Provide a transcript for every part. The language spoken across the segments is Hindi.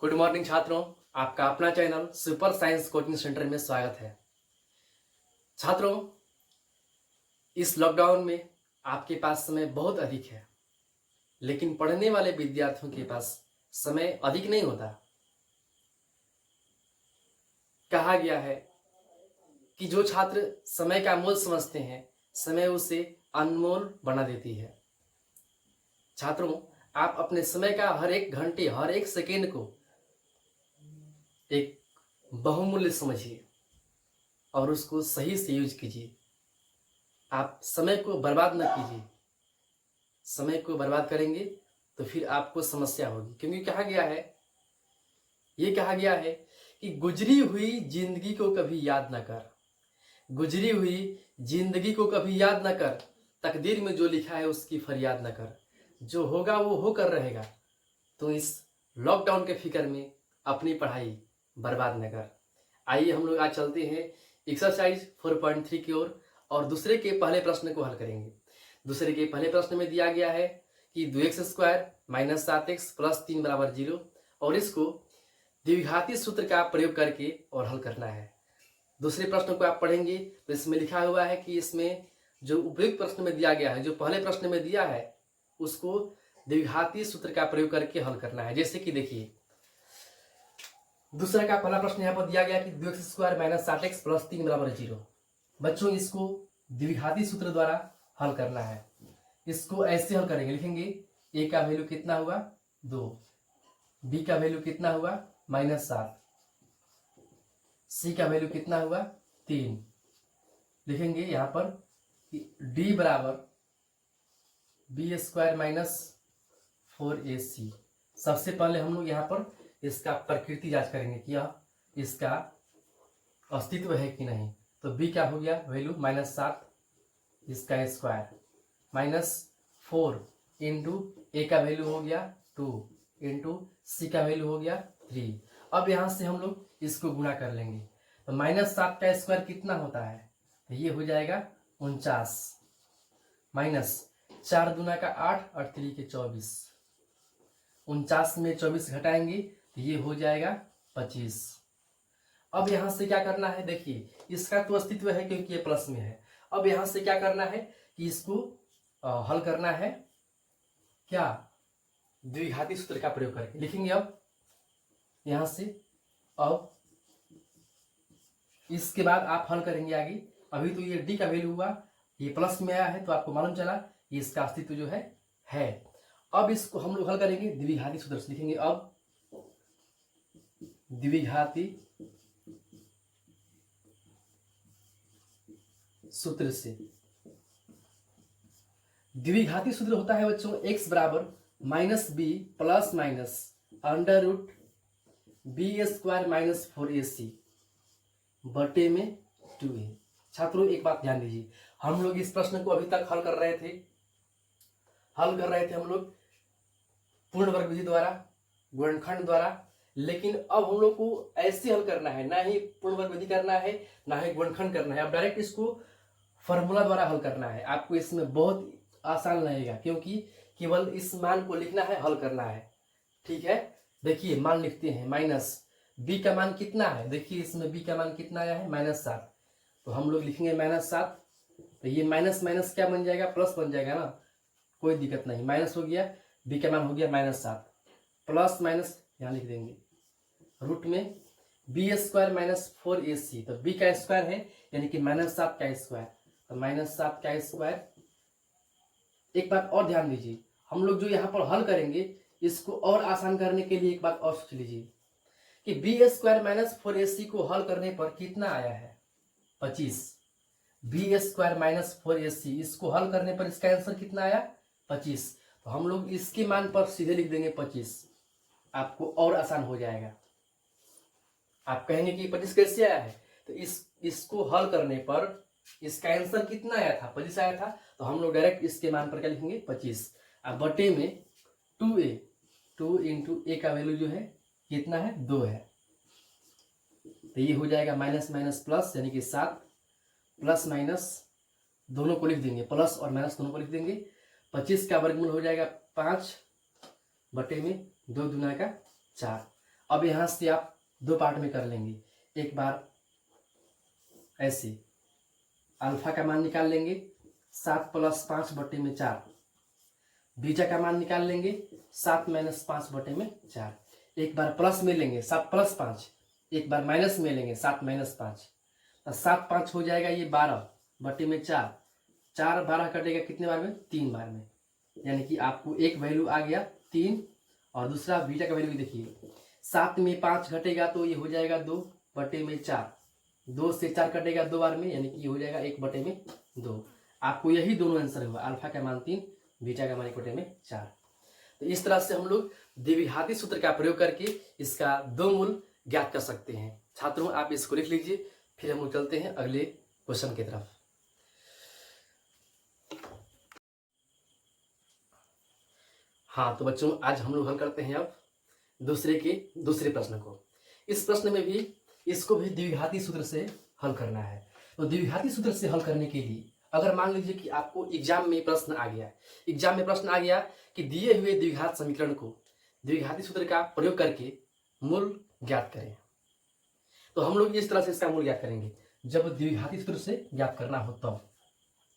गुड मॉर्निंग छात्रों, आपका अपना channel super science coaching centre में स्वागत है। छात्रों, इस लॉकडाउन में आपके पास समय बहुत अधिक है, लेकिन पढ़ने वाले विद्यार्थियों के पास समय अधिक नहीं होता। कहा गया है कि जो छात्र समय का मोल समझते हैं, समय उसे अनमोल बना देती है। छात्रों, आप अपने समय का हर एक घंटे, हर एक सेकेंड को एक बहुमूल्य समझिए और उसको सही से यूज कीजिए। आप समय को बर्बाद न कीजिए। समय को बर्बाद करेंगे तो फिर आपको समस्या होगी, क्योंकि कहा गया है कि गुजरी हुई जिंदगी को कभी याद न कर, गुजरी हुई जिंदगी को कभी याद न कर, तकदीर में जो लिखा है उसकी फरियाद न कर, जो होगा वो होकर रहेगा। तो इस लॉकडाउन के फिक्र में अपनी पढ़ाई बर्बाद न कर। आइए हम लोग आज चलते हैं एक्सरसाइज 4.3 की ओर और दूसरे के पहले प्रश्न को हल करेंगे। दूसरे के पहले प्रश्न में दिया गया है कि 2x² - 7x + 3 = 0 और इसको द्विघाती सूत्र का प्रयोग करके और हल करना है। दूसरे प्रश्न को आप पढ़ेंगे तो इसमें लिखा हुआ है कि इसमें जो उपयुक्त प्रश्न में दिया गया है, जो पहले प्रश्न में दिया है, उसको द्विघाती सूत्र का प्रयोग करके हल करना है। जैसे कि देखिए, दूसरा का पहला प्रश्न यहाँ पर दिया गया कि 2x² - 7x + 3 = 0। बच्चों, इसको द्विघाती सूत्र द्वारा हल करना है। इसको ऐसे हल करेंगे, लिखेंगे a का वैल्यू कितना हुआ 2, b का वैल्यू कितना हुआ -7, c का वैल्यू कितना हुआ 3। लिखेंगे यहाँ पर d = b² - 4ac। सबसे पहले हम लोग यहाँ पर इसका प्रकृति जांच करेंगे कि यह इसका अस्तित्व है कि नहीं। तो b का हो गया वैल्यू -7, इसका स्क्वायर -4 इंटू a का वैल्यू हो गया 2 इंटू c का वैल्यू हो गया 3। अब यहाँ से हम लोग इसको गुणा कर लेंगे तो -7 का स्क्वायर कितना होता है, तो ये हो जाएगा 49 माइनस 4 दूना का 8 और 3 के 24। 49 में 24 घटाएंगे तो ये हो जाएगा 25। अब यहाँ से क्या करना है, देखिए इसका तो अस्तित्व है क्योंकि ये प्लस में है। अब यहाँ से क्या करना है कि इसको हल करना है, क्या द्विघाती सूत्र का प्रयोग करके लिखेंगे। अब यहाँ से अब इसके बाद आप हल करेंगे आगे। अभी तो ये d का वैल्यू हुआ, ये प्लस में आया है तो आपको मालूम चला ये इसका अस्तित्व जो है। अब इसको हम लोग हल करेंगे द्विघाती सूत्र से। लिखेंगे अब द्विघाती सूत्र से। द्विघाती सूत्र होता है बच्चों x = -b ± √b² - 4ac बटे में 2a। छात्रों, एक बात ध्यान दीजिए, हम लोग इस प्रश्न को अभी तक हल कर रहे थे हम लोग पूर्ण वर्ग विधि द्वारा, गुणनखंड द्वारा, लेकिन अब हम लोग को ऐसे हल करना है, ना ही पूर्ण वर्ग विधि करना है, ना ही गुणनखंड करना है। अब डायरेक्ट इसको फॉर्मूला द्वारा हल करना है। आपको इसमें बहुत आसान रहेगा क्योंकि केवल इस मान को लिखना है, हल करना है। ठीक है, देखिए मान लिखते हैं। -b का मान कितना है, देखिए इसमें b का मान कितना आया है -7, तो हम लोग लिखेंगे -7। तो ये माइनस माइनस क्या बन जाएगा, प्लस बन जाएगा ना, कोई दिक्कत नहीं। माइनस हो गया, b का मान हो गया -7, प्लस माइनस यहाँ लिख देंगे रूट में b² - 4ac। तो b का स्क्वायर है यानी कि -7 का स्क्वायर, तो -7 का स्क्वायर। एक बात और ध्यान दीजिए, हम लोग जो यहाँ पर हल करेंगे इसको और आसान करने के लिए एक बात और सोच लीजिए कि b² - 4ac को हल करने पर कितना आया है 25। b² - 4ac इसको हल करने पर इसका आंसर कितना आया 25। तो हम लोग इसके मान पर सीधे लिख देंगे 25, आपको और आसान हो जाएगा। आप कहेंगे कि 25 कैसे आया है, तो इसको हल करने पर इसका आंसर कितना आया था, 25 आया था। तो हम लोग डायरेक्ट इसके मान पर क्या लिखेंगे 25, अब बटे में 2a, 2 इंटू a का वैल्यू जो है कितना है 2 है। तो ये हो जाएगा माइनस माइनस प्लस यानी कि 7, प्लस माइनस दोनों को लिख देंगे, प्लस और माइनस दोनों को लिख देंगे। 25 का वर्गमूल हो जाएगा 5 बटे में 2 दूना का 4। अब यहाँ से आप दो पार्ट में कर लेंगे। एक बार ऐसे अल्फा का मान निकाल लेंगे 7 + 5 बटे में 4, बीटा का मान निकाल लेंगे 7 - 5 बटे में 4। एक बार प्लस में लेंगे 7 + 5, एक बार माइनस में लेंगे 7 - 5, तो 7 5 हो जाएगा ये 12 बटे में 4। 4 12 कटेगा कितने बार में? 3 बार में। यानी कि आपको एक वैल्यू आ गया 3, और दूसरा बीटा का वैल्यू भी देखिए 7 में 5 घटेगा तो ये हो जाएगा 2 बटे में 4। 2 से 4 कटेगा 2 बार में, यानी कि ये हो जाएगा 1 बटे में 2। आपको यही दोनों आंसर हुआ, अल्फा का मान 3, बीटा का मान 1 बटे में 4। तो इस तरह से हम लोग द्विघाती सूत्र का प्रयोग करके इसका दो मूल ज्ञात कर सकते हैं। छात्रों, आप इसको लिख लीजिए, फिर हम लोग चलते हैं अगले क्वेश्चन की तरफ। हाँ तो बच्चों, आज हम लोग हल करते हैं अब दूसरे प्रश्न को। इस प्रश्न में भी इसको भी द्विघाती सूत्र से हल करना है। तो द्विघाती सूत्र से हल करने के लिए अगर मान लीजिए कि आपको एग्जाम में प्रश्न आ गया कि दिए हुए द्विघात समीकरण को द्विघाती सूत्र का प्रयोग करके मूल ज्ञात करें, तो हम लोग इस तरह से इसका मूल ज्ञात करेंगे। जब द्विघाती सूत्र से ज्ञात करना हो तब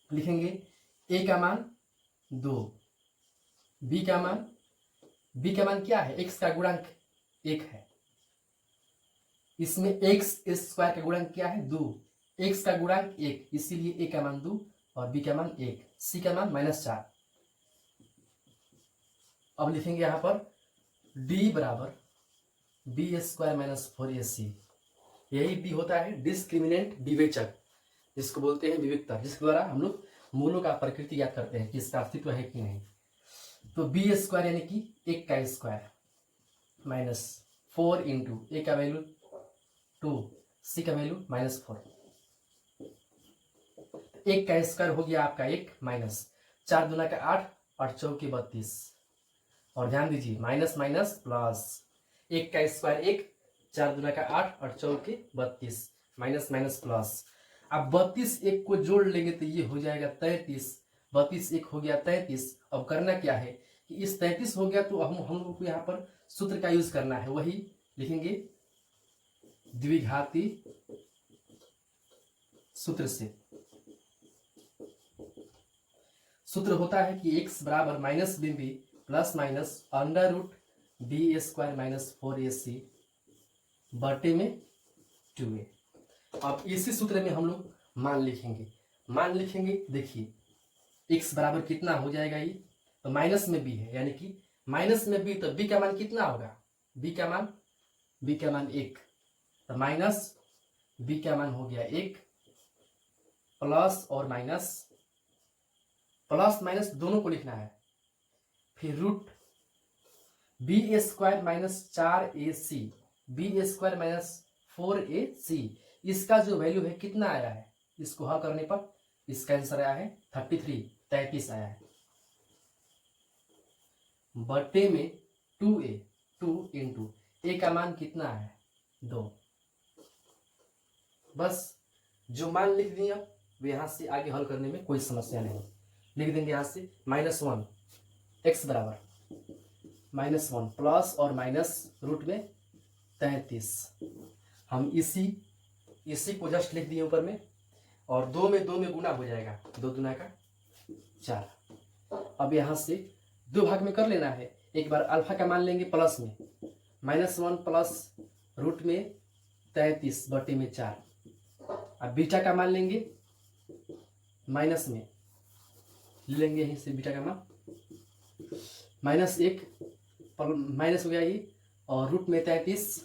लिखेंगे a का मान 2, b का मान क्या है? x का गुणांक 1 है। इसमें x² का गुणांक क्या है? 2। x का गुणांक 1, इसीलिए a का मान 2 और b का मान 1, c का मान -4। अब लिखेंगे यहां पर d बराबर b² - 4ac। यही b होता है डिस्क्रिमिनेंट विवेचक, जिसको बोलते हैं विविक्ता, जिसके द्वारा हम लोग मूलों का प्रकृति ज्ञात करते हैं कि इसका अस्तित्व है कि नहीं। तो b² यानी कि 1 का स्क्वायर माइनस 4 इंटू a का वैल्यू 2, c का वैल्यू -4। 1 का स्क्वायर हो गया आपका 1 माइनस 4 दूना का 8 और 4 के 32। और ध्यान दीजिए माइनस माइनस प्लस, 1 का स्क्वायर 1, 4 दूना का 8 और 4 के 32, माइनस माइनस प्लस। अब 32 1 को जोड़ लेंगे तो ये हो जाएगा 33। 32 1 हो गया 33। अब करना क्या है कि इस 33 हो गया तो हम लोग को यहाँ पर सूत्र का यूज करना है। वही लिखेंगे द्विघाती सूत्र से। सूत्र होता है कि x बराबर -bb plus minus √b² - 4ac बटे में 2a। अब इसी सूत्र में हम लोग मान लिखेंगे। देखिए x बराबर कितना हो जाएगा, ये तो माइनस में b है, यानी कि माइनस में b, तो b का मान कितना होगा? b का मान 1, तो माइनस b का मान हो गया 1, प्लस और माइनस, प्लस माइनस दोनों को लिखना है। फिर root b² - 4ac, b² - 4ac, इसका जो वैल्यू है कितना आया है? इसको हल करने पर इसका आंसर आया है 33 आया है, बटे में 2a, 2 इंटू a का मान कितना है? 2। बस जो मान लिख दिया वो यहाँ से आगे हल करने में कोई समस्या नहीं। लिख देंगे यहाँ से -1, x बराबर -1 प्लस और माइनस रूट में 33। हम इसी को जस्ट लिख दिए ऊपर में, और 2 में गुना हो जाएगा, 2 दूना का 4। अब यहाँ से 2 भाग में कर लेना है। एक बार अल्फा का मान लेंगे प्लस में, -1 प्लस रूट में 33 बटे में 4। अब बीटा का मान लेंगे माइनस में, लेंगे यहीं से बीटा का मान -1 माइनस हो गया ये, और रूट में 33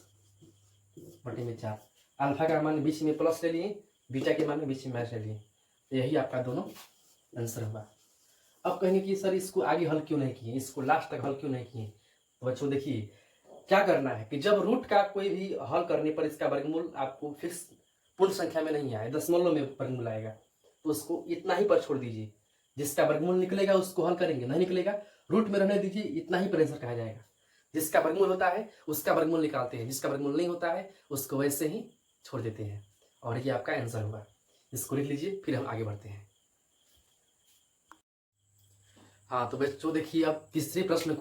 बटे में 4। अल्फा का मान बीच में प्लस ले लिए, बीटा के मान में बीच में माइनस ले लिए, तो यही आपका दोनों आंसर होगा। अब कहेंगे कि सर इसको आगे हल क्यों नहीं किए, इसको लास्ट तक हल क्यों नहीं किए? तो बच्चों देखिए क्या करना है कि जब रूट का कोई भी हल करने पर इसका वर्गमूल आपको फिक्स पूर्ण संख्या में नहीं आए, दशमलव में वर्गमूल आएगा, तो उसको इतना ही पर छोड़ दीजिए। जिसका वर्गमूल निकलेगा उसको हल करेंगे, नहीं निकलेगा रूट में रहने दीजिए, इतना ही पर आंसर कहा जाएगा। जिसका वर्गमूल होता है उसका वर्गमूल निकालते हैं, जिसका वर्गमूल नहीं होता है उसको वैसे ही छोड़ देते हैं, और ये आपका आंसर होगा। इसको लिख लीजिए, फिर हम आगे बढ़ते हैं। हाँ तो बच्चों देखिए, अब तीसरे प्रश्न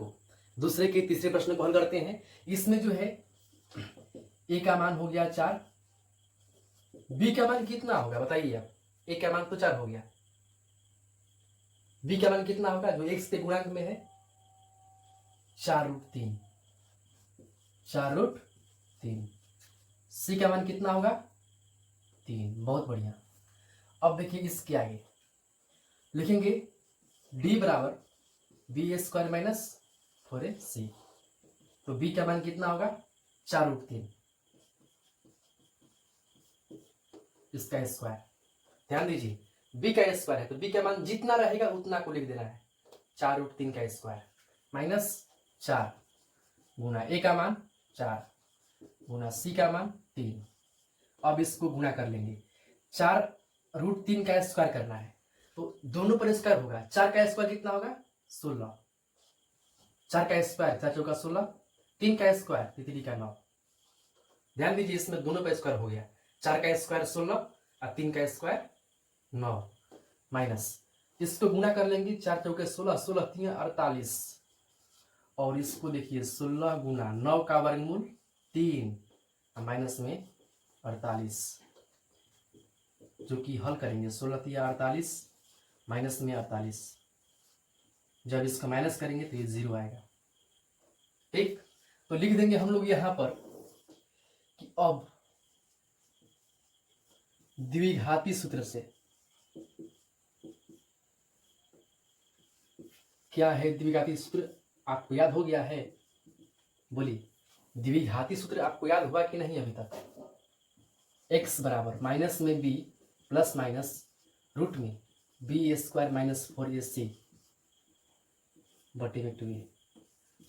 को हल करते हैं। इसमें जो है ए का मान हो गया 4, बी का मान कितना होगा बताइए आप। ए का मान तो 4 हो गया, बी का मान कितना होगा जो एक्स के गुणांक में है, 4√3, 4√3। सी का मान कितना होगा 3। बहुत बढ़िया। अब देखिए इसके आगे लिखेंगे डी बराबर बी स्क्वायर माइनस 4ac। तो बी का मान कितना होगा 4√3, इसका स्क्वायर। ध्यान दीजिए बी का स्क्वायर है तो बी का मान जितना रहेगा उतना को लिख देना है, 4√3 का स्क्वायर माइनस 4 गुना ए का मान 4 गुना सी का मान 3। अब इसको गुना कर लेंगे, 4√3 का स्क्वायर करना है तो दोनों पर स्क्वायर होगा। 4 का स्क्वायर कितना होगा 16, 4 का स्क्वायर 4 चौका 16, 3 का स्क्वायर 3 का 9। ध्यान दीजिए इसमें दोनों पर स्क्वायर हो गया, 4 का स्क्वायर 16 और 3 का स्क्वायर 9 माइनस इसको गुना कर लेंगे, 4 चौके 16, 16 3 48 और इसको देखिए 16 गुना 9 का वर्गमूल 3 माइनस में 48, जो कि हल करेंगे 16 3 48 माइनस में 48। जब इसका माइनस करेंगे तो ये 0 आएगा। ठीक, तो लिख देंगे हम लोग यहां पर कि अब द्विघाती सूत्र से क्या है, द्विघाती सूत्र आपको याद हो गया है? बोलिए द्विघाती सूत्र आपको याद हुआ कि नहीं अभी तक? x बराबर माइनस में b प्लस माइनस रूट में बी स्क्वायर माइनस 4ac बटे में 2a।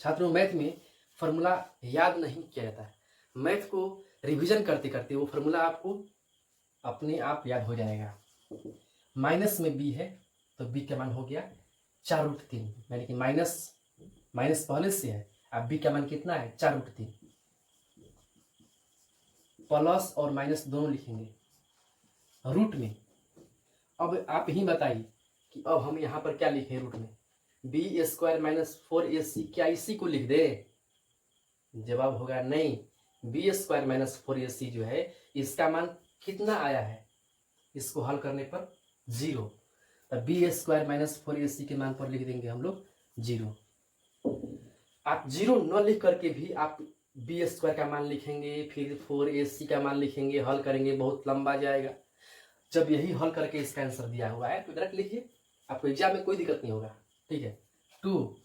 छात्रों मैथ में फॉर्मूला याद नहीं किया जाता है, मैथ को रिवीजन करते करते वो फॉर्मूला आपको अपने आप याद हो जाएगा। माइनस में b है तो b का मान हो गया 4√3, यानी कि माइनस पहले से है, अब b का मान कितना है 4√3। प्लस और माइनस दोनों लिखेंगे रूट में। अब आप ही बताइए कि अब हम यहाँ पर क्या लिखें रूट में, बी स्क्वायर माइनस 4ac, क्या इसी को लिख दे? जवाब होगा नहीं, बी स्क्वायर माइनस 4ac जो है इसका मान कितना आया है, इसको हल करने पर 0। तब बी स्क्वायर माइनस 4ac के मान पर लिख देंगे हम लोग 0। आप 0 न लिख करके भी आप बी स्क्वायर का मान लिखेंगे, फिर 4ac का मान लिखेंगे, हल करेंगे, बहुत लंबा जाएगा। जब यही हल करके इसका आंसर दिया हुआ है तो डायरेक्ट लिखिए, आपको एग्जाम में कोई दिक्कत नहीं होगा। ठीक है, 2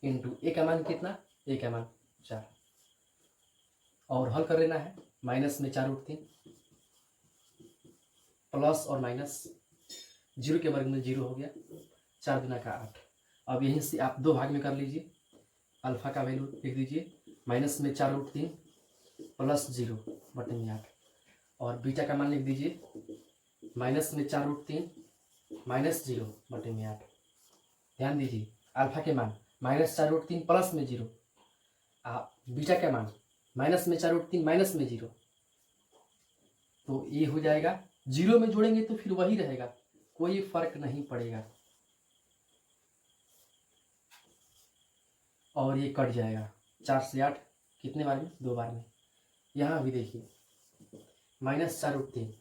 इंटू ए का मान कितना, ए का मान 4 और हल कर लेना है, माइनस में 4√3 प्लस और माइनस 0 के वर्ग में 0 हो गया, 4 गुना का 8। अब यहीं से आप 2 भाग में कर लीजिए, अल्फा का वैल्यू लिख दीजिए, माइनस में 4√3 प्लस 0 बटे में 8 और बीटा का मान लिख दीजिए, माइनस में 4√3 माइनस 0 बटे में 8। ध्यान दीजिए अल्फा के मान माइनस 4√3 प्लस में 0, बीटा का मान माइनस में 4√3 माइनस में 0, तो ये हो जाएगा 0 में जोड़ेंगे तो फिर वही रहेगा, कोई फर्क नहीं पड़ेगा और ये कट जाएगा। 4 से 8 कितने बार में, 2 बार में। यहाँ भी देखिए माइनस 4√3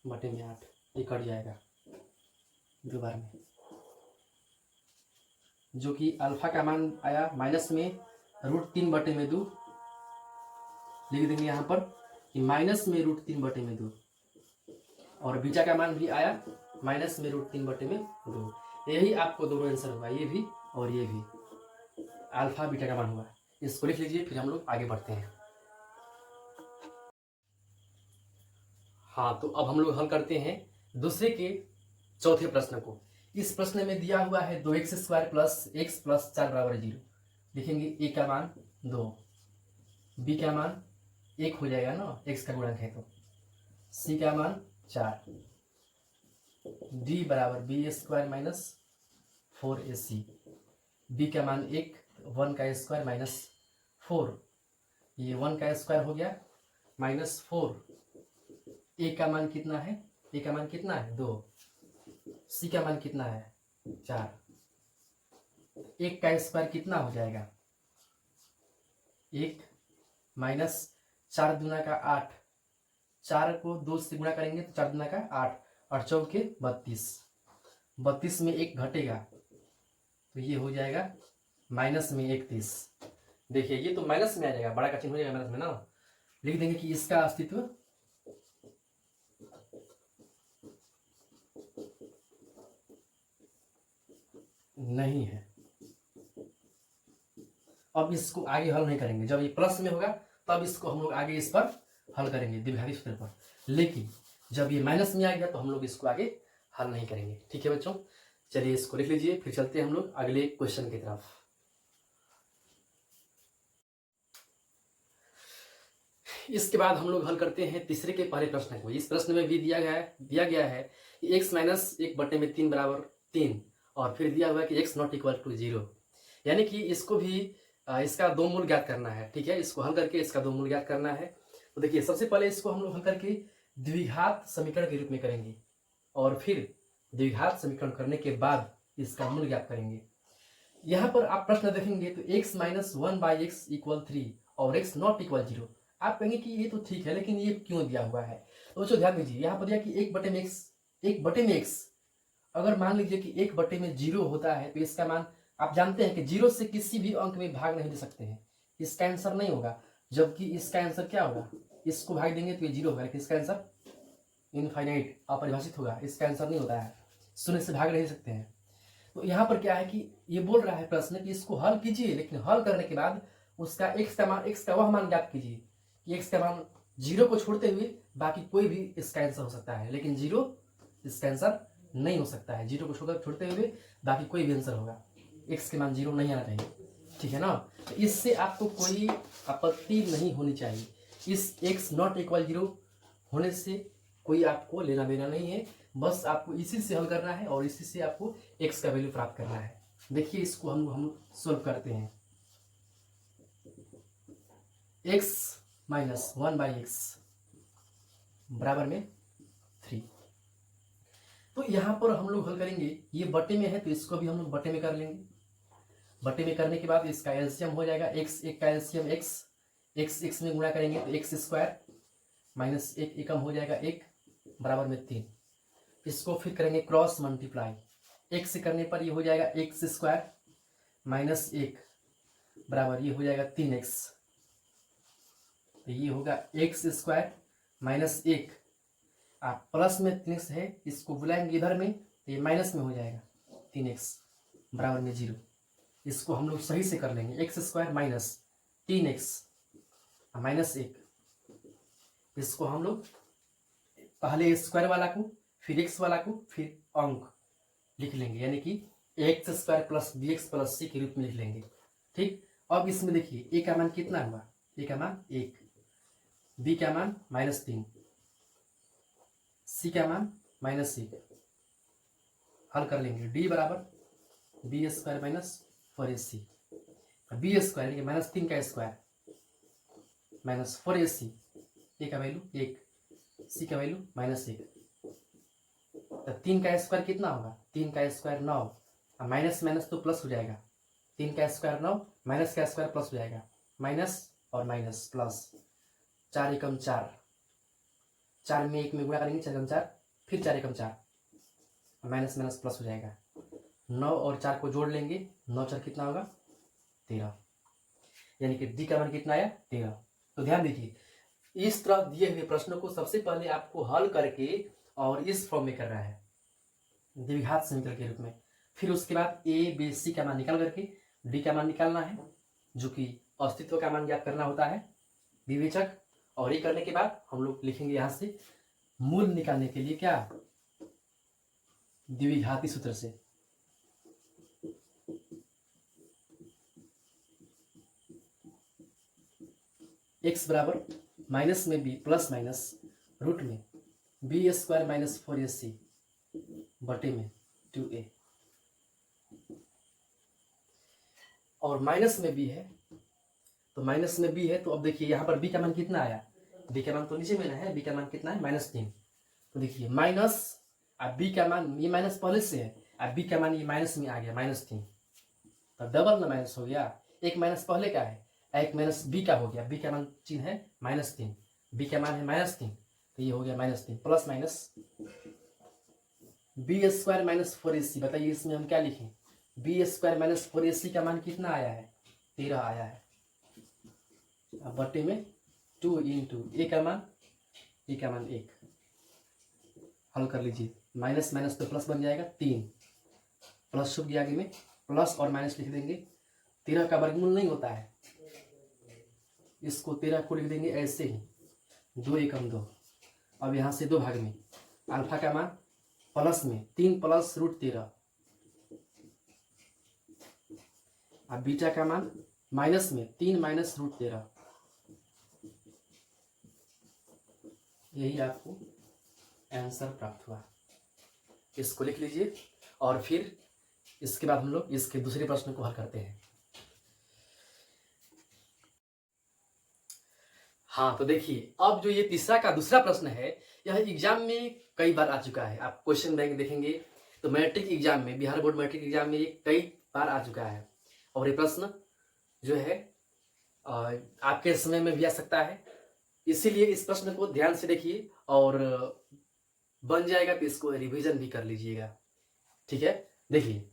बटे में 8, ये कट जाएगा 2 बार में, जो कि अल्फा का मान आया माइनस में √3 बटे में 2, लिख देंगे यहाँ पर कि माइनस में √3 बटे में 2 और बीटा का मान भी आया माइनस में √3 बटे में 2। यही आपको दोनों आंसर हुआ, ये भी और ये भी अल्फा बीटा का मान हुआ। इसको लिख लीजिए, फिर हम लोग आगे बढ़ते हैं। हाँ, तो अब हम लोग हल करते हैं दूसरे के चौथे प्रश्न को। इस प्रश्न में दिया हुआ है 2x² प्लस x प्लस 4 बराबर 0। लिखेंगे a का मान 2, b का मान 1 हो जाएगा ना, x का गुणक है तो, c का मान 4, d बराबर b² माइनस 4ac, b का मान 1 का स्क्वायर माइनस 4, ये 1 का स्क्वायर हो गया माइनस 4। ए का मान कितना है, ए का मान कितना है 2, सी का मान कितना है 4। 1 का स्क्वायर कितना हो जाएगा 1 माइनस 4 दूना का 8, 4 को 2 से गुणा करेंगे तो 4 दूना का 8 और 4 के 32, 32 में 1 घटेगा तो ये हो जाएगा माइनस में 31। देखिए ये तो माइनस में आ जाएगा, बड़ा का चिन्ह हो जाएगा माइनस में ना, लिख देंगे कि इसका अस्तित्व नहीं है। अब इसको आगे हल नहीं करेंगे, जब ये प्लस में होगा तब इसको हम लोग आगे इस पर हल करेंगे द्विघाती सूत्र पर, लेकिन जब ये माइनस में आ गया तो हम लोग इसको आगे हल नहीं करेंगे। ठीक है बच्चों, चलिए इसको लिख लीजिए, फिर चलते हैं हम लोग अगले क्वेश्चन की तरफ। इसके बाद हम लोग हल करते हैं तीसरे के पहले प्रश्न को। इस प्रश्न में भी दिया गया है कि x माइनस 1/3 बराबर 3 और फिर दिया हुआ है कि x नॉट इक्वल टू 0, यानी कि इसको भी इसका दो मूल ज्ञात करना है। ठीक है, इसको हल करके इसका दो मूल ज्ञात करना है। तो देखिए सबसे पहले इसको हम लोग हल करके द्विघात समीकरण के रूप में करेंगे और फिर द्विघात समीकरण करने के बाद इसका मूल ज्ञात करेंगे। यहाँ पर आप प्रश्न देखेंगे तो x माइनस 1/x इक्वल 3 और x नॉट इक्वल 0। आप कहेंगे कि ये तो ठीक है, लेकिन ये क्यों दिया हुआ है? तो बच्चों ध्यान दीजिए, यहाँ पर दिया कि 1/x अगर मान लीजिए कि 1/0 होता है तो इसका मान आप जानते हैं कि 0 से किसी भी अंक में भाग नहीं दे सकते हैं, इसका आंसर नहीं होगा। जबकि इसका आंसर क्या होगा, इसको भाग देंगे तो ये 0 होगा, लेकिन इसका आंसर इनफाइनाइट अपरिभाषित होगा, इसका आंसर नहीं होता है, शून्य से भाग नहीं सकते हैं। तो यहाँ पर क्या है कि ये बोल रहा है प्रश्न कि इसको हल कीजिए, लेकिन हल करने के बाद उसका x का वह मान ज्ञात कीजिए कि x का मान 0 को छोड़ते हुए बाकी कोई भी इसका आंसर हो सकता है, लेकिन 0 इसका आंसर नहीं हो सकता है। 0 को छोड़ते हुए बाकी कोई भी आंसर होगा, x के मान 0 नहीं आना चाहिए। ठीक है ना, तो इससे आपको कोई आपत्ति नहीं होनी चाहिए। इस x नॉट इक्वल 0 होने से कोई आपको लेना देना नहीं है, बस आपको इसी से हल करना है और इसी से आपको x का वैल्यू प्राप्त करना है। देखिए इसको हम सोल्व करते हैं। x माइनस 1/x बराबर में 3। तो यहाँ पर हम लोग हल करेंगे, ये बटे में है तो इसको भी हम लोग बटे में कर लेंगे। बटे में करने के बाद इसका एलसीएम हो जाएगा, x एक का एलसीएम x में गुणा करेंगे तो x स्क्वायर माइनस 1 एकम हो जाएगा 1 बराबर में 3। इसको फिर करेंगे क्रॉस मल्टीप्लाई, x से करने पर ये हो जाएगा x स्क्वायर माइनस 1 बराबर ये हो जाएगा 3x। तो ये होगा x स्क्वायर माइनस 1, आप प्लस में 3x है, इसको बुलाएंगे इधर में तो ये माइनस में हो जाएगा 3x बराबर में 0। इसको हम लोग सही से कर लेंगे, x square minus 3x minus 1। इसको हम लोग पहले स्क्वायर वाला को फिर x वाला को फिर अंक लिख लेंगे, यानी कि x square plus bx plus c के रूप में लिख लेंगे। ठीक, अब इसमें देखिए a का मान कितना हुआ, a का मान 1, b का मान -3, c का मान -1। हल कर लेंगे, d बराबर b square minus 4ac, b square यानी कि -3 का स्क्वायर माइनस 4ac, a का वैल्यू 1, c का वैल्यू -1। तो 3 का स्क्वायर कितना होगा, 3 का स्क्वायर 9, माइनस माइनस तो प्लस हो जाएगा, 3 का स्क्वायर 9 माइनस का स्क्वायर प्लस हो जाएगा, माइनस और माइनस प्लस, 4 एकम 4, 4 में 1 में गुणा करेंगे 4 एकम 4, फिर 4 एकम 4, माइनस माइनस प्लस हो जाएगा, 9 और 4 को जोड़ लेंगे, 9 4 कितना होगा 13, यानी कि डी का मान कितना आया 13। तो ध्यान दीजिए, इस तरह दिए हुए प्रश्नों को सबसे पहले आपको हल करके और इस फॉर्म में करना है द्विघात समीकरण के रूप में, फिर उसके बाद a b c का मान निकाल करके d का मान निकालना है, जो कि अस्तित्व का मान ज्ञात करना होता है विवेचक। और ये करने के बाद हम लोग लिखेंगे यहाँ से मूल निकालने के लिए क्या, द्विघाती सूत्र से। x बराबर माइनस में b प्लस माइनस रूट में b स्क्वायर माइनस 4ac बटे में 2a, और माइनस में b है तो माइनस में b है, तो अब देखिए यहाँ पर b का मान कितना आया, b का मान तो नीचे में है, b का मान कितना है -3। तो देखिए माइनस, अब b का मान, ये माइनस पहले से है, अब b का मान ये माइनस में आ गया -3, तो डबल ना माइनस हो गया, एक माइनस पहले का है, एक माइनस बी का हो गया, बी का मान चिन्ह है -3, बी का मान है -3, तो ये हो गया -3 plus minus B square minus 4ac। बताइए इसमें हम क्या लिखें, बी स्क्वायर माइनस 4ac का मान कितना आया है, 13 आया है। अब बटे में 2 इंटू ए का मान 1, हल कर लीजिए। माइनस माइनस तो प्लस बन जाएगा, 3 प्लस छुप गया आगे में, प्लस और माइनस लिख देंगे। 13 का वर्गमूल नहीं होता है, इसको 13 को लिख देंगे ऐसे ही, 2 एकम 2। अब यहाँ से 2 भाग में, अल्फा का मान प्लस में 3 प्लस √13, अब बीटा का मान माइनस में 3 माइनस √13। यही आपको आंसर प्राप्त हुआ, इसको लिख लीजिए और फिर इसके बाद हम लोग इसके दूसरे प्रश्न को हल करते हैं। हाँ तो देखिए, अब जो ये तीसरा का दूसरा प्रश्न है, यह एग्जाम में कई बार आ चुका है। आप क्वेश्चन बैंक देखेंगे तो मैट्रिक एग्जाम में, बिहार बोर्ड मैट्रिक एग्जाम में ये कई बार आ चुका है। और ये प्रश्न जो है आपके समय में भी आ सकता है, इसीलिए इस प्रश्न को ध्यान से देखिए और बन जाएगा तो इसको रिवीजन भी कर लीजिएगा, ठीक है। देखिए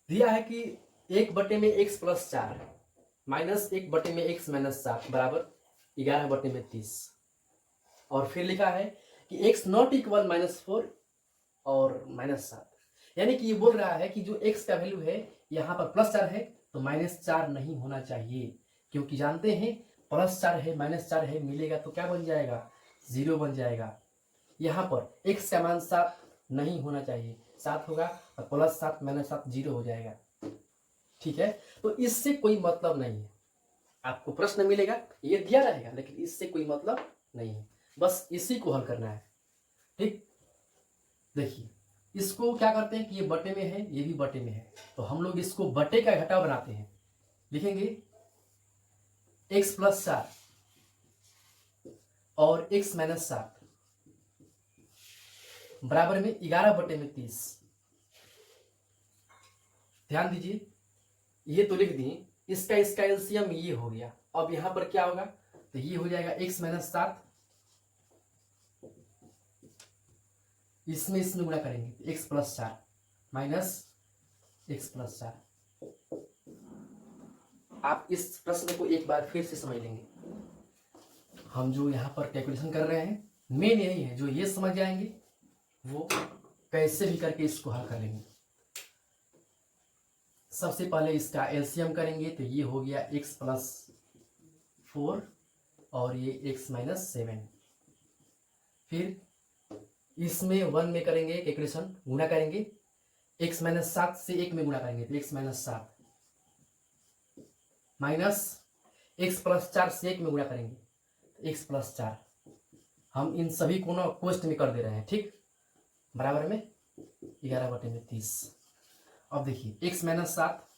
दिया है कि 1/x + 4 माइनस 1/x - 7 बराबर 11/30, और फिर लिखा है कि x नॉट इक्वल -4 और -7। यानी कि ये बोल रहा है कि जो x का वैल्यू है यहाँ पर +4 है तो -4 नहीं होना चाहिए, क्योंकि जानते हैं +4 है -4 है मिलेगा तो क्या बन जाएगा, 0 बन जाएगा। यहाँ पर x का मान 7 नहीं होना चाहिए, 7 होगा और +7 -7 0 हो जाएगा, ठीक है। तो इससे कोई मतलब नहीं है, आपको प्रश्न मिलेगा ये दिया रहेगा लेकिन इससे कोई मतलब नहीं है, बस इसी को हल करना है, ठीक। देखिए इसको क्या करते हैं कि ये बटे में है, ये भी बटे में है, तो हम लोग इसको बटे का घटाव बनाते हैं। लिखेंगे x + 4 और x - 7 बराबर में 11/30। ध्यान दीजिए, ये तो लिख दिए, इसका एलसीएम ये हो गया। अब यहां पर क्या होगा, तो ये हो जाएगा x - 7, इसमें गुणा करेंगे x + 4 माइनस x + 4। आप इस प्रश्न को एक बार फिर से समझ लेंगे। हम जो यहाँ पर कैलकुलेशन कर रहे हैं मेन यही है, जो ये समझ जाएंगे वो कैसे भी करके इसको हल कर लेंगे। सबसे पहले इसका एलसीएम करेंगे तो ये हो गया x + 4 और ये x - 7। फिर इसमें 1 में करेंगे कैलकुलेशन, गुणा करेंगे, x - 7 से 1 में गुणा करेंगे तो x - 7 माइनस x + 4 से 1 में गुणा करेंगे तो x + 4। हम इन सभी को ना कोष्ट में कर दे रहे हैं, ठीक, बराबर में 11/30। अब देखिए x - 7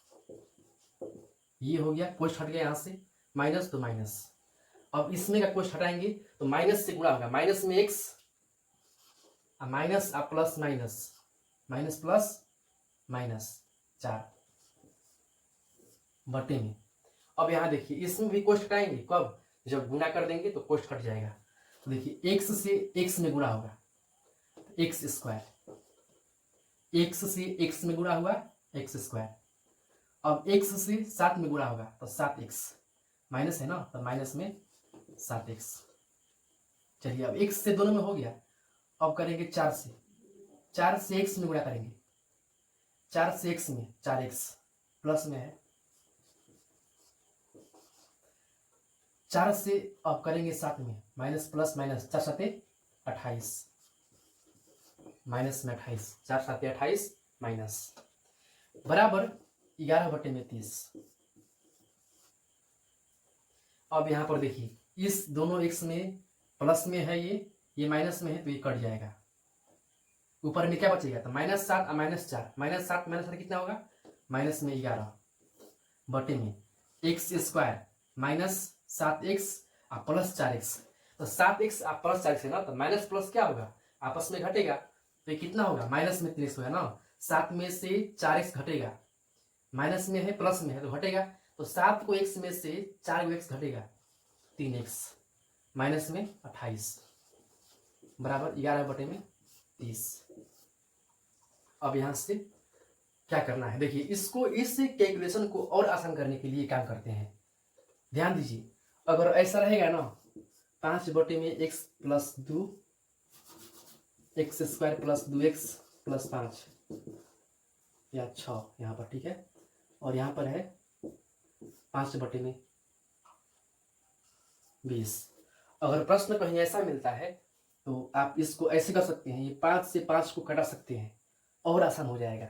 ये हो गया, कोष्ट हट गया यहाँ से, माइनस तो माइनस। अब इसमें का कोष्ट हटाएंगे तो माइनस से गुणा होगा, माइनस में x minus plus minus, minus plus minus 4 बटे में। अब यहाँ देखिए इसमें भी कोष्ट हटाएंगे, कब, जब गुणा कर देंगे तो कोष्ट हट जाएगा। तो देखिए x से x में गुणा होगा x², x से x में गुणा हुआ x²। अब x से 7 में गुणा होगा तो 7x, माइनस है ना तो माइनस में 7x। चलिए अब x से दोनों में हो गया, अब करेंगे 4 से x में गुणा करेंगे, 4 से x में 4x प्लस में है, 4 से अब करेंगे 7 में, माइनस प्लस माइनस, 4 7 28 माइनस में 28, 4 7 28 माइनस बराबर 11/30। अब यहाँ पर देखिए इस दोनों x में प्लस में है, ये माइनस में है तो ये कट जाएगा, ऊपर में क्या बचेगा तो -7 और -4, -7 -7 कितना होगा, माइनस में 11 बटे में x² माइनस 7x और प्लस 4x। तो 7x और प्लस 4x है ना, तो माइनस प्लस क्या होगा, आपस में घटेगा तो ये कितना होगा, माइनस में 23 होगा ना, 7 में से 4x घटेगा, माइनस में है प्लस में है तो घटेगा, तो तो 7 को x में से 4 को x घटेगा 3x माइनस में 28 बराबर 11/30। अब यहां से क्या करना है, देखिए इसको, इस कैलकुलेशन को और आसान करने के लिए काम करते हैं। ध्यान दीजिए, अगर ऐसा रहेगा ना 5/x plus 2 x² plus 2x plus 5 या 6 यहाँ पर, ठीक है, और यहाँ पर है 5/20। अगर प्रश्न कहीं ऐसा मिलता है तो आप इसको ऐसे कर सकते हैं, ये 5 से 5 को कटा सकते हैं और आसान हो जाएगा।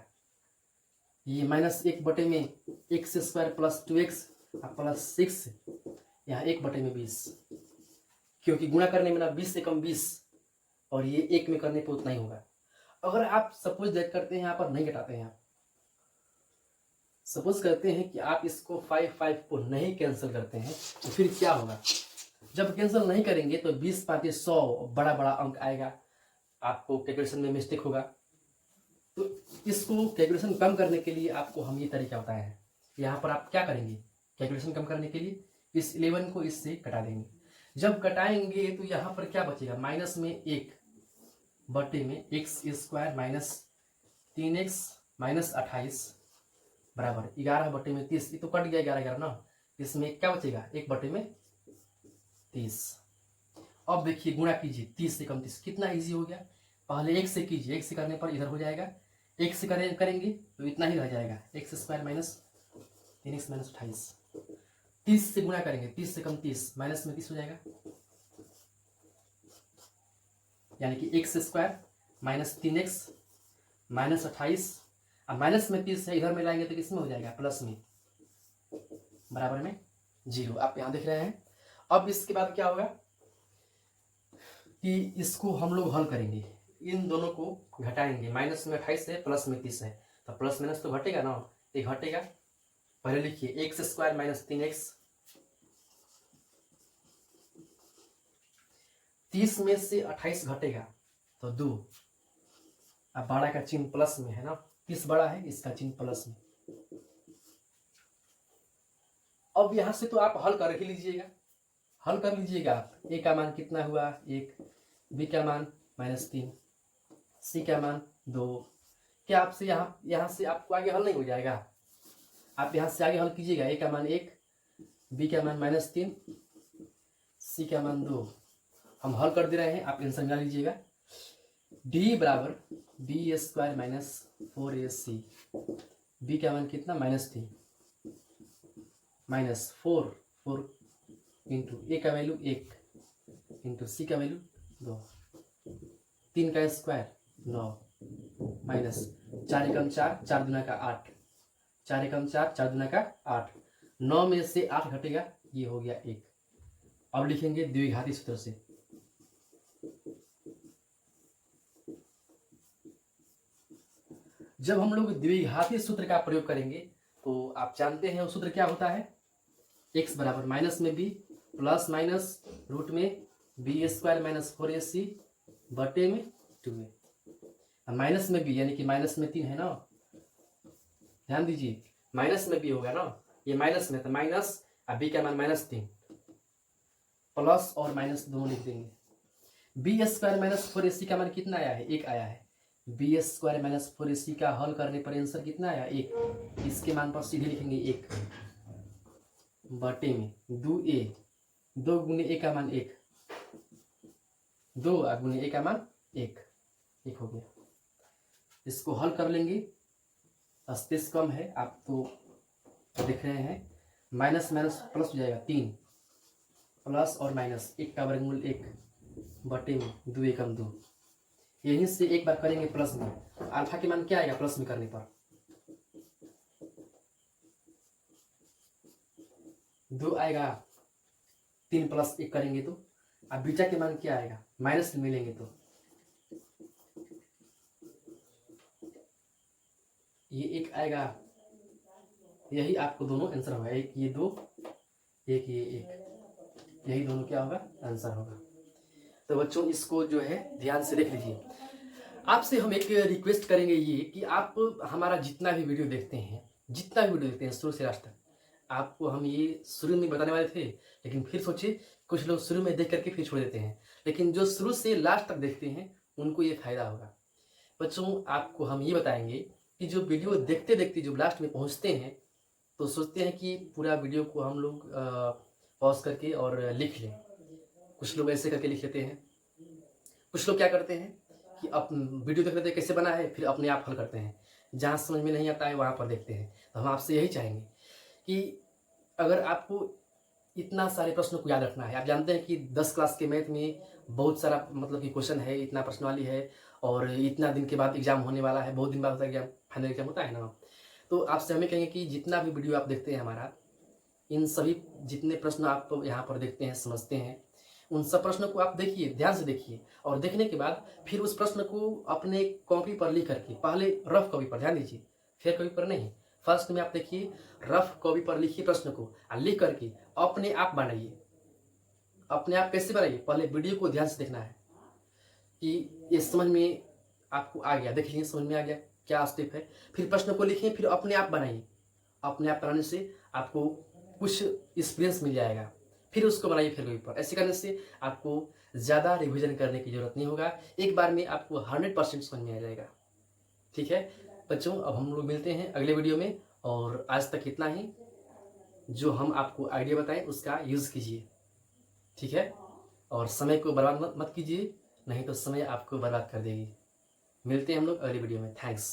ये -1/x² प्लस 2x प्लस 6 यहाँ 1/20, क्योंकि गुणा करने में ना 20 से कम 20 और ये 1 में करने पर उतना ही होगा। अगर आप सपोज देख करते हैं यहाँ पर नहीं घटाते हैं, आप सपोज करते हैं कि आप इसको 5 को नहीं कैंसिल करते हैं, तो फिर क्या होगा, जब कैंसिल नहीं करेंगे तो 20 × 100 बड़ा बड़ा अंक आएगा, आपको कैलकुलेशन में मिस्टेक होगा। तो इसको कैलकुलेशन कम करने के लिए आपको हम ये तरीका बताए हैं। यहाँ पर आप क्या करेंगे, कैलकुलेशन कम करने के लिए इस 11 को इससे कटा देंगे। जब कटाएंगे तो यहाँ पर क्या बचेगा, माइनस में 1/x² माइनस 3x माइनस 28 बराबर 11/30। ये तो कट गया 11 ना, इसमें क्या बचेगा 1/30। अब देखिए गुणा कीजिए 30 से कम 30, कितना इजी हो गया। पहले 1 से कीजिए, 1 से करने पर इधर हो जाएगा, 1 से करेंगे तो इतना ही रह जाएगा x² माइनस 3x माइनस 28। 30 से गुणा करेंगे, 30 से कम 30, माइनस में 30 हो जाएगा, यानी कि x² माइनस 3x माइनस 28, अब माइनस में 30 है, इधर में लाएंगे तो किसमें हो जाएगा, प्लस में, बराबर में 0। आप यहां देख रहे हैं। अब इसके बाद क्या होगा कि इसको हम लोग हल करेंगे, इन दोनों को घटाएंगे, माइनस में 28 है, प्लस में 30 है, तो प्लस माइनस तो घटेगा ना, ये घटेगा। पहले लिखिए x² माइनस 3x, 30 में से 28 घटेगा तो 2, अब बड़ा का चिन्ह प्लस में है ना, 30 बड़ा है, इसका चिन्ह प्लस में। अब यहां से तो आप हल कर ही लीजिएगा, हल कर लीजिएगा आप। a का मान कितना हुआ 1, b का मान -3, c का मान 2। क्या आपसे यहाँ से आपको आगे हल नहीं हो जाएगा, आप यहाँ से आगे हल कीजिएगा। a का मान 1, b का मान -3, c का मान 2। हम हल कर दे रहे हैं, आप आंसर मिला लीजिएगा। d बराबर b² माइनस 4ac, b का मान कितना -3 माइनस 4 इंटू a का वैल्यू 1 इंटू c का वैल्यू 2, 3 का स्क्वायर 9 माइनस 4 एकम 4, 4 दूना का 8, 4 एकम 4, 4 दूना का 8, 9 में से 8 घटेगा, ये हो गया 1। अब लिखेंगे द्विघाती सूत्र से, जब हम लोग द्विघाती सूत्र का प्रयोग करेंगे तो आप जानते हैं वो सूत्र क्या होता है, x बराबर माइनस में b प्लस माइनस रूट में b² माइनस 4ac बटे में 2a। माइनस में b यानी कि माइनस में 3 है ना, ध्यान दीजिए, माइनस में b होगा ना, ये माइनस में, तो माइनस b का मान -3, प्लस और माइनस दोनों लिख देंगे। b² माइनस 4ac का मान कितना आया है, 1 आया है। b² माइनस 4ac का हल करने पर आंसर कितना आया, 1। इसके मान पर सीधे लिखेंगे 1 बटे में 2a, 2 गुने a का मान 1, 2 गुने a का मान 1 हो गया। इसको हल कर लेंगे, 30 कम है, आप तो देख रहे हैं, माइनस माइनस प्लस हो जाएगा, 3 प्लस और माइनस 1 का वर्गमूल 1 बटे में 2 एकम 2। यहीं से एक बार करेंगे प्लस में, अल्फा के मान क्या आएगा प्लस में करने पर, 2 आएगा, 3 प्लस 1 करेंगे तो। अब बीटा के मान क्या आएगा, माइनस में मिलेंगे तो ये 1 आएगा, यही आपको दोनों आंसर होगा, एक ये 2, एक ये 1, यही दोनों क्या होगा आंसर होगा। तो बच्चों इसको जो है ध्यान से देख लीजिए। आपसे हम एक रिक्वेस्ट करेंगे ये कि आप हमारा जितना भी वीडियो देखते हैं शुरू से लास्ट तक, आपको हम ये शुरू में बताने वाले थे, लेकिन फिर सोचे कुछ लोग शुरू में देख करके फिर छोड़ देते हैं, लेकिन जो शुरू से लास्ट तक देखते हैं उनको ये फायदा होगा। बच्चों, आपको हम ये बताएंगे कि जो वीडियो देखते देखते जो लास्ट में पहुंचते हैं तो सोचते हैं कि पूरा वीडियो को हम लोग पॉज करके और लिख लें। कुछ लोग ऐसे करके लिख लेते हैं। कुछ लोग क्या करते हैं कि वीडियो देख लेते हैं कैसे बना है, फिर अपने आप हल करते हैं। जहाँ समझ में नहीं आता है वहाँ पर देखते हैं। तो हम आपसे यही चाहेंगे कि अगर आपको इतना सारे प्रश्नों को याद रखना है, आप जानते हैं कि 10 क्लास के मैथ में बहुत सारा मतलब कि क्वेश्चन है, इतना प्रश्नावली है और इतना दिन के बाद एग्जाम होने वाला है, बहुत दिन बाद होता है एग्जाम, फाइनल एग्जाम होता है ना। तो आपसे हमें कहेंगे कि जितना भी वीडियो आप देखते हैं हमारा, इन सभी जितने प्रश्न आप यहाँ पर देखते हैं, समझते हैं, उन सब प्रश्नों को आप देखिए, ध्यान से देखिए और देखने के बाद फिर उस प्रश्न को अपने कॉपी पर लिख करके, पहले रफ कॉपी पर, ध्यान दीजिए, फेयर कॉपी पर नहीं, फर्स्ट में आप देखिए रफ कॉपी पर लिखिए प्रश्न को और लिख करके अपने आप बनाइए। अपने आप कैसे बनाइए? पहले वीडियो को ध्यान से देखना है कि ये समझ में आपको आ गया, देख लीजिए समझ में आ गया क्या स्टेप है, फिर प्रश्न को लिखिए, फिर अपने आप बनाइए। अपने आप बनाने से आपको कुछ एक्सपीरियंस मिल जाएगा, फिर उसको बनाइए फिर कहीं पर। ऐसे करने से आपको ज़्यादा रिवीजन करने की जरूरत नहीं होगा, एक बार में आपको 100% समझ में आ जाएगा। ठीक है बच्चों, अब हम लोग मिलते हैं अगले वीडियो में और आज तक इतना ही। जो हम आपको आइडिया बताएं उसका यूज़ कीजिए, ठीक है, और समय को बर्बाद मत कीजिए, नहीं तो समय आपको बर्बाद कर देगी। मिलते हैं हम लोग अगली वीडियो में। थैंक्स।